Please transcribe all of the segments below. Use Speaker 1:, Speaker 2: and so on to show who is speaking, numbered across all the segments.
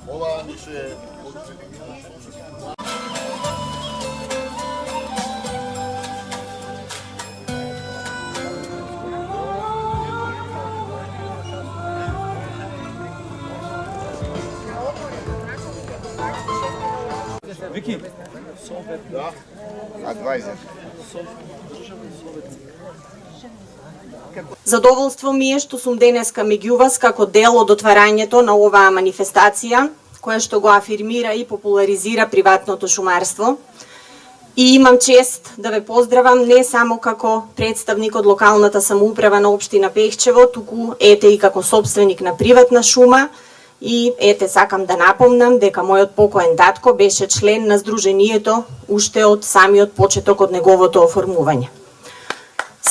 Speaker 1: Ова ни се
Speaker 2: Вики.
Speaker 1: Да. Адвайзер.
Speaker 3: Задоволство ми е што сум денеска меѓу вас како дел од отварањето на оваа манифестација, која што го афирмира и популаризира приватното шумарство. И имам чест да ве поздравам не само како представник од локалната самоуправа на општина Пехчево, туку ете и како собственик на приватна шума. И ете, сакам да напомнам дека мојот покоен татко беше член на Сдруженијето уште од самиот почеток од неговото оформување.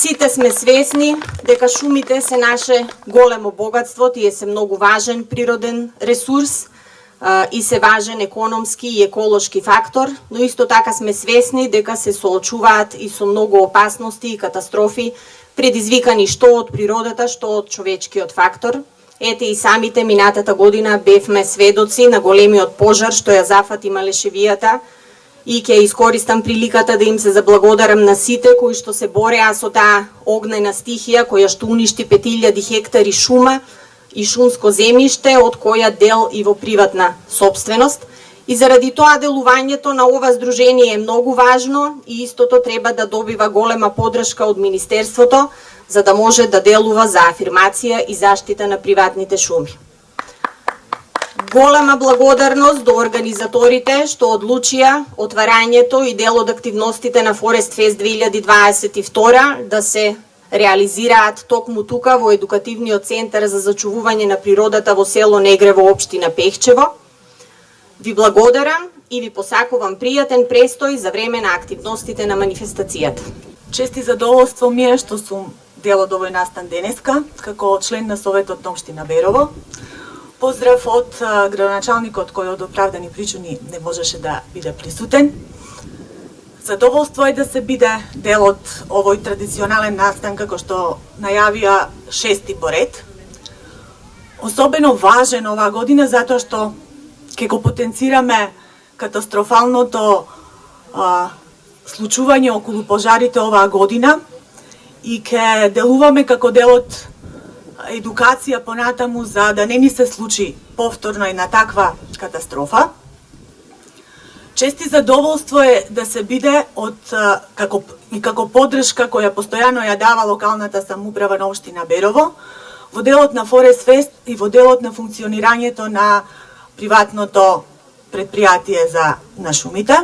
Speaker 3: Сите сме свесни дека шумите се наше големо богатство, тие се многу важен природен ресурс и се важен економски и еколошки фактор, но исто така сме свесни дека се соочуваат и со многу опасности и катастрофи, предизвикани што од природата, што од човечкиот фактор. Ете и самите минатата година бевме сведоци на големиот пожар што ја зафати Малешевијата и ќе искористам приликата да им се заблагодарам на сите кои што се бореа со таа огнена стихија која што уништи 5000 хектари шума и шумско земјиште, од која дел и во приватна собственост. И заради тоа делувањето на ова здружение е многу важно и истото треба да добива голема поддршка од Министерството, за да може да делува за афирмација и заштита на приватните шуми. Голема благодарност до организаторите што одлучија отварањето и дел од активностите на Forest Fest 2022 да се реализираат токму тука во едукативниот центар за зачувување на природата во село Негрево, општина Пехчево. Ви благодарам и ви посакувам пријатен престој за време на активностите на манифестацијата.
Speaker 4: Чест и задоволство ми е што сум дел од овој настан денеска, како член на Советот на општина Берово. Поздрав од градоначалникот кој од оправдани причини не можеше да биде присутен. Задоволство е да се биде дел од овој традиционален настан, како што најавија 6-ти поред. Особено важен оваа година затоа што ќе го потенцираме катастрофалното случување околу пожарите оваа година и ќе делуваме како дел од едукација понатаму за да не ни се случи повторно една таква катастрофа. Чести задоволство е да се биде како поддршка која постојано ја дава локалната самоуправа на општина Берово во делот на Forest Fest и во делот на функционирањето на приватното предпријатие на шумите.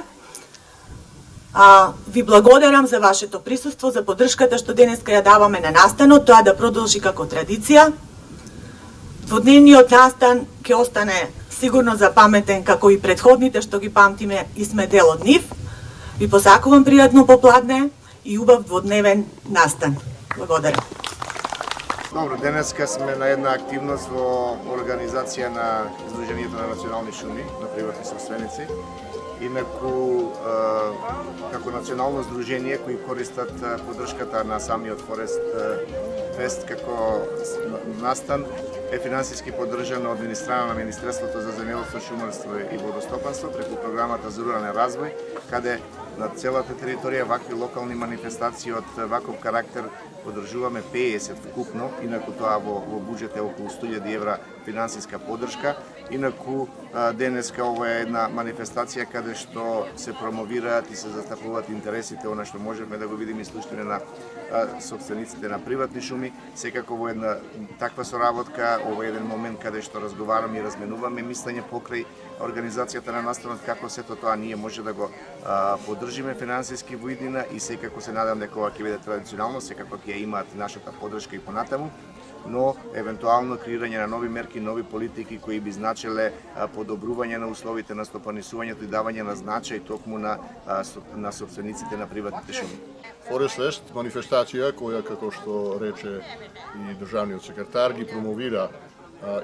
Speaker 4: Ви благодарам за вашето присуство, за поддршката што денеска ја даваме на настанот, тоа да продолжи како традиција. Дводневниот настан ќе остане сигурно запаметен како и предходните што ги памтиме и сме дел од нив. Ви посакувам пријатно попладне и убав дводневен настан. Благодарам.
Speaker 1: Добро, денеска сме на една активност во организација на Сдруженијето на национални шуми на приватни собственици. Инаку, како национално здружение кои користат поддршката на самиот Forest Fest како настан, е финансиски поддржан од страна на Министерството за земјоделство, шумарство и водостопанство преку програмата за рурален развој, каде на целата територија вакви локални манифестации од ваков карактер поддржуваме 50 вкупно, инаку тоа во буџет е околу 100.000 евра финансиска поддршка. Инаку денеска ова е една манифестација каде што се промовираат и се застапуваат интересите, она што можеме да го видиме и слушнеме на собствениците на приватни шуми. Секако во една таква соработка, ова е еден момент каде што разговараме и разменуваме мислење покрај организацијата на настанот, како сето тоа ние може да го поддржиме финансиски во иднина и секако се надам дека ова ќе биде традиционално, секако ќе имаат нашата поддршка и понатаму, но евентуално креирање на нови мерки, нови политики кои би значеле подобрување на условите на стопанисувањето и давање на значај токму на собствениците на приватните шуми.
Speaker 5: Forest Fest, манифестација која, како што рече и државниот секретар, ги промовира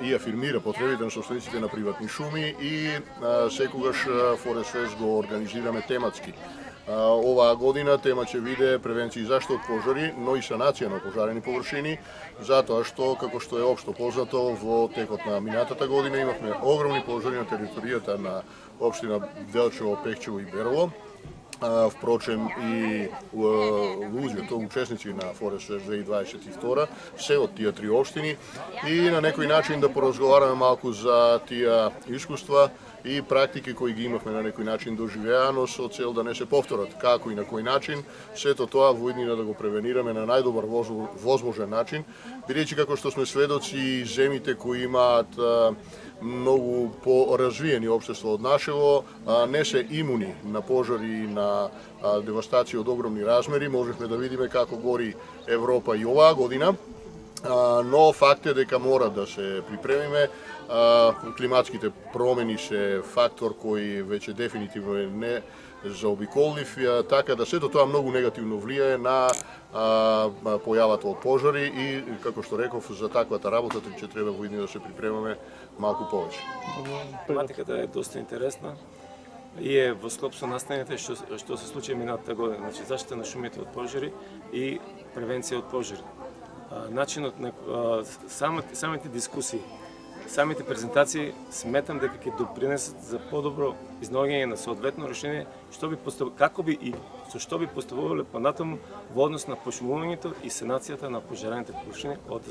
Speaker 5: и афирмира потребите на собствениците на приватни шуми и секогаш Forest Fest го организираме тематски. Оваа година тема ќе биде превенција и заштита од пожари, но и санација на пожарени површини, затоа што, како што е општо познато, во текот на минатата година имавме огромни пожари на територијата на општина Делчево, Пехчево и Берово. Впрочем и луѓето, учесници на Форест 2022, се од тие три општини и на некој начин да поразговараме малку за тие искуства и практики кои ги имавме на некој начин доживеано со цел да не се повторат. Како и на кој начин, сето тоа во иднина да го превенираме на најдобар возможен начин, бидејќи како што сме сведоци, земите кои имаат многу поразвиени општества од нашево, не се имуни на пожари и на девастација од огромни размери. Можехме да видиме како гори Европа и оваа година, но факт е дека мора да се припремиме. Климатските промени се фактор кој веќе дефинитивно е не заобиколлив, така да сето тоа многу негативно влијае на појавата од пожари и, како што реков, за таквата работа ќе треба во иднина да се припремаме малку повеќе.
Speaker 2: Тематиката е доста интересна и е во склоп со настаните што се случи минатата година, значи заштита на шумите од пожари и превенција од пожари. Начинот на самите дискусии, самите презентации сметам дека ќе допринесат за подобро изнаоѓање на соодветно решение, како би и со што би поставувале понатаму во однос на пошумувањето и санацијата на пожарените површини од